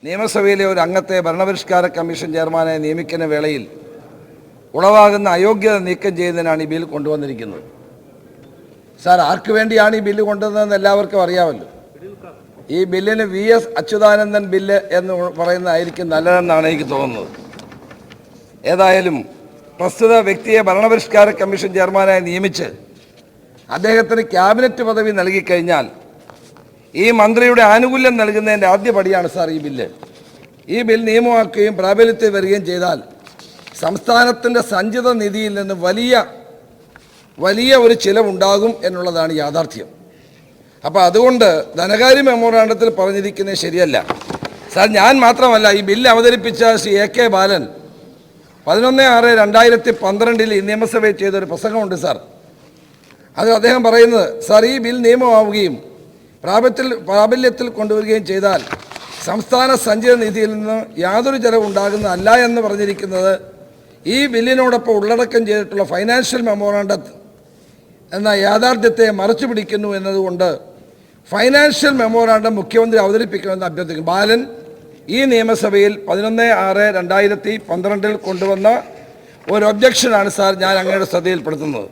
നിയമസഭയിലെ ഒരു അംഗത്തെ ഭരണപരിഷ്കാര കമ്മീഷൻ ചെയർമാനായി നിയമിക്കുന്ന വേളയിൽ ഉളവാകുന്ന അയോഗ്യത നീക്കം ചെയ്യുന്നതിനാണ് ഈ ബിൽ കൊണ്ടുവന്നിരിക്കുന്നത്. സാർ, ആർക്ക് വേണ്ടിയാണ് ഈ ബില്ല് കൊണ്ടുവന്നതെന്ന് എല്ലാവർക്കും അറിയാമല്ലോ. ഈ ബില്ലിന് VS അച്യുതാനന്ദൻ ബില്ല് എന്ന് പറയുന്നതായിരിക്കും നല്ലതെന്നാണ് എനിക്ക് തോന്നുന്നത്. ഏതായാലും പ്രസ്തുത വ്യക്തിയെ ഭരണപരിഷ്കാര കമ്മീഷൻ ചെയർമാനായി നിയമിച്ച് അദ്ദേഹത്തിന് ക്യാബിനറ്റ് പദവി നൽകിക്കഴിഞ്ഞാൽ ഈ മന്ത്രിയുടെ ആനുകൂല്യം നൽകുന്നതിൻ്റെ ആദ്യപടിയാണ് സാർ ഈ ബില്ല്. ഈ ബിൽ നിയമമാക്കുകയും പ്രാബല്യത്തിൽ വരികയും ചെയ്താൽ സംസ്ഥാനത്തിൻ്റെ സഞ്ചിത നിധിയിൽ നിന്ന് വലിയ ഒരു ചിലവുണ്ടാകും എന്നുള്ളതാണ് യാഥാർത്ഥ്യം. അപ്പോൾ അതുകൊണ്ട് ധനകാര്യ മെമ്മോറാണ്ടത്തിൽ പറഞ്ഞിരിക്കുന്നത് ശരിയല്ല സാർ. ഞാൻ മാത്രമല്ല, ഈ ബില്ല് അവതരിപ്പിച്ച ശ്രീ AK ബാലൻ 11/6/2012 ഈ നിയമസഭയിൽ ചെയ്തൊരു പ്രസംഗമുണ്ട് സാർ. അത് അദ്ദേഹം പറയുന്നത്, സാർ, ഈ ബിൽ നിയമമാവുകയും പ്രാബല്യത്തിൽ കൊണ്ടുവരികയും ചെയ്താൽ സംസ്ഥാന സഞ്ചിത നിധിയിൽ നിന്ന് യാതൊരു ചെലവുണ്ടാകുന്നതല്ല എന്ന് പറഞ്ഞിരിക്കുന്നത് ഈ ബില്ലിനോടൊപ്പം ഉള്ളടക്കം ചെയ്തിട്ടുള്ള ഫൈനാൻഷ്യൽ മെമ്മോറാണ്ടം എന്ന യാഥാർത്ഥ്യത്തെ മറച്ചു പിടിക്കുന്നു എന്നതുകൊണ്ട് ഫൈനാൻഷ്യൽ മെമ്മോറാണ്ടം മുഖ്യമന്ത്രി അവതരിപ്പിക്കണമെന്ന് അഭ്യർത്ഥിക്കുന്നു. ബാലൻ ഈ നിയമസഭയിൽ 11/6/2012 കൊണ്ടുവന്ന ഒരു ഒബ്ജക്ഷനാണ് സാർ ഞാൻ അങ്ങയുടെ ശ്രദ്ധയിൽപ്പെടുത്തുന്നത്.